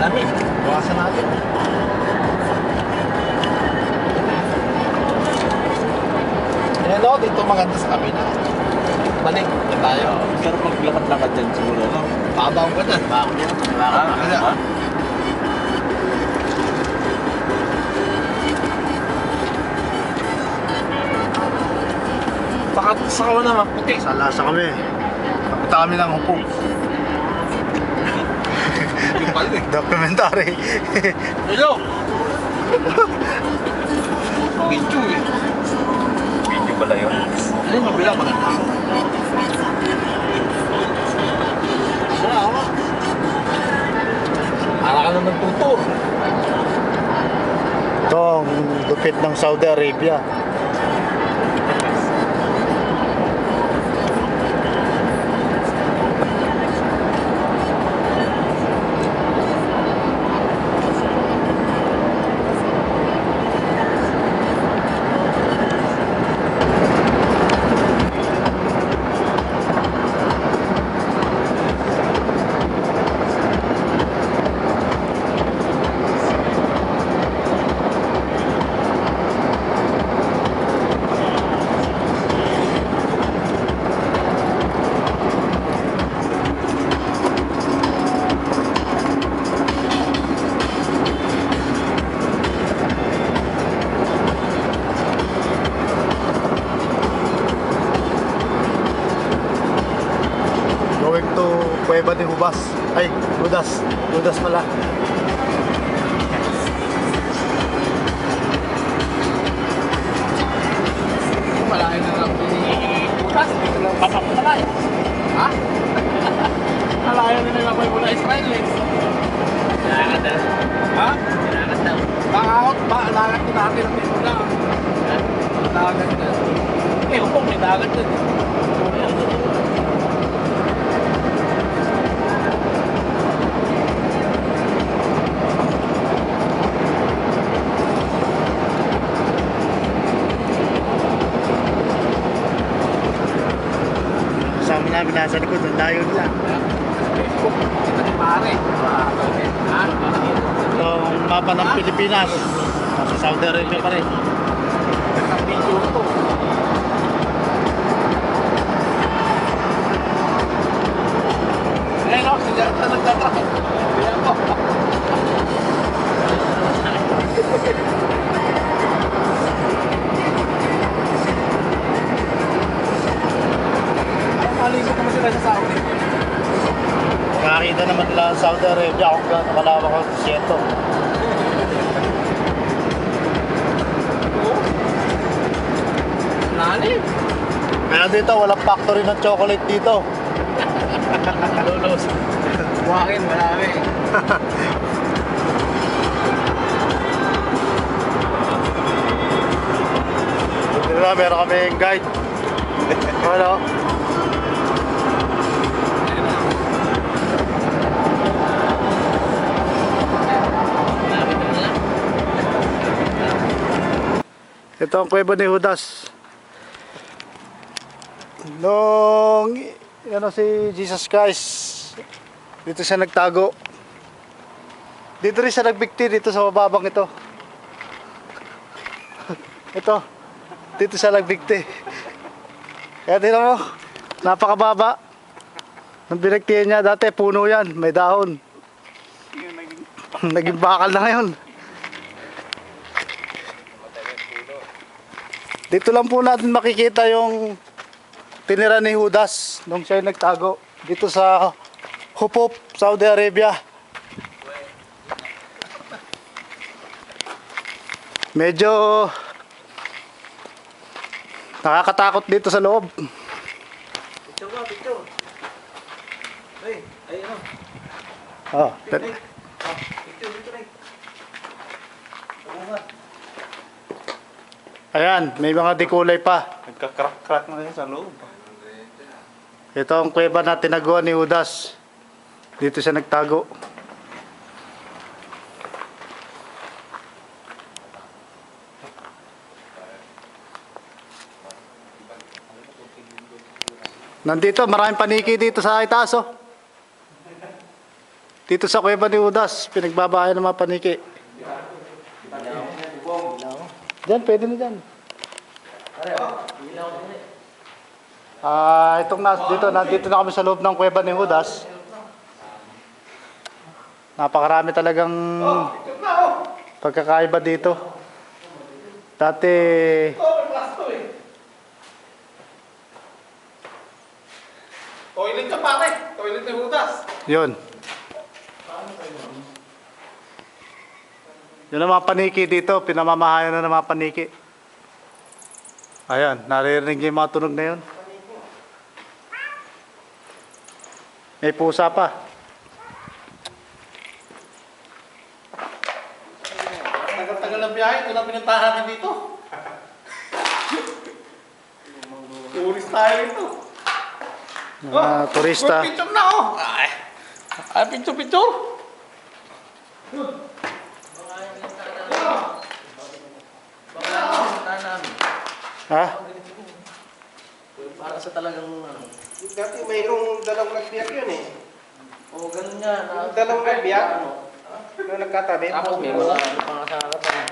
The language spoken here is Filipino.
Lamig. Bukasan natin. Ayan o, dito maganda sa kabila. Balik na tayo. Pero maglakad-lakad dyan siguro, no? Babaw ka dyan. Babaw ka dyan. Ha? Sa kawan naman puti. Sa lasa kami. Kapunta kami ng upo. Yung pala eh. Documentary. Hello! Video eh. Video pala yun. Ano yung mabila maganda? Wala ako. Para ka na nagtutur. Ito ang lupit ng Saudi Arabia. Kuweba ni Hubas. Ay, Hudas. Hudas pala. Malaking na lang. Hudas? Papapunalay. Ha? Malaking na lang ako mula Israel eh. Sinangat daw. Ha? Sinangat daw. Bakakot ba? Lagat ko natin ang pinula. Lagat na. Eh, upong may lagat na. Kasama namin nasa likod, ang layo nila. Facebook, ito ni pare. Ito ang mapa ng Pilipinas. Nasa Saudi Arabia pa rin. Ang video ito. Ayan o, siya na nagtatrack. Ayan po. Maligot naman sila sa Saudi. Makakita naman nila sa Saudi Arabia kung gaano kalawak ang desierto. Nani? Kaya dito, walang factory ng chocolate dito. Lulos. Buhakin, marami. Buti na, meron kaming guide. Ano? Ito ang kuweba ni Judas. Nung ano si Jesus Christ, dito siya nagtago. Dito rin siya nagbigti dito sa mababang ito. Ito. Dito siya nagbigti. Kaya tingnan mo, napakababa. Nung binigtihan niya, dati puno yan, may dahon. Naging bakal na ngayon. Dito lang po natin makikita yung tinira ni Judas nung siya nagtago dito sa Hupop, Saudi Arabia. Medyo nakakatakot dito sa loob. Picture ba? Picture. Ay, ano? Oh, Picture, picture. ayan, may mga dekulay pa. Nagka-crack-crack na yan sa loob. Ito ang kuweba na tinaguan ni Judas. Dito siya nagtago. Nandito, maraming paniki dito sa itaas, oh. Dito sa kuweba ni Udas, pinagbabahay ng mga paniki. Diyan, pwede na dyan. Dito na kami sa loob ng kuweba ni Udas. Napakarami talagang pagkakaiba dito. Dati, Toilet ka pare. Toilet na hudas. yun. Yun ang mga paniki dito, pinamamahayan na ng mga paniki. Ayan, naririnig niyo yung mga tunog na yun. May pusa pa. Tagal-tagal na biyahe. Ito na pinuntahan natin dito. Tourist tayo rito. Mga turista. Picture na oh. Ay, picture. Ha? Para sa talagang Dati mayroong dalawang nagbiyak yun eh. ganun nga. Yung dalawang nagbiyak, na nagkatabi. Tapos may mga ano pa nga sa harapan.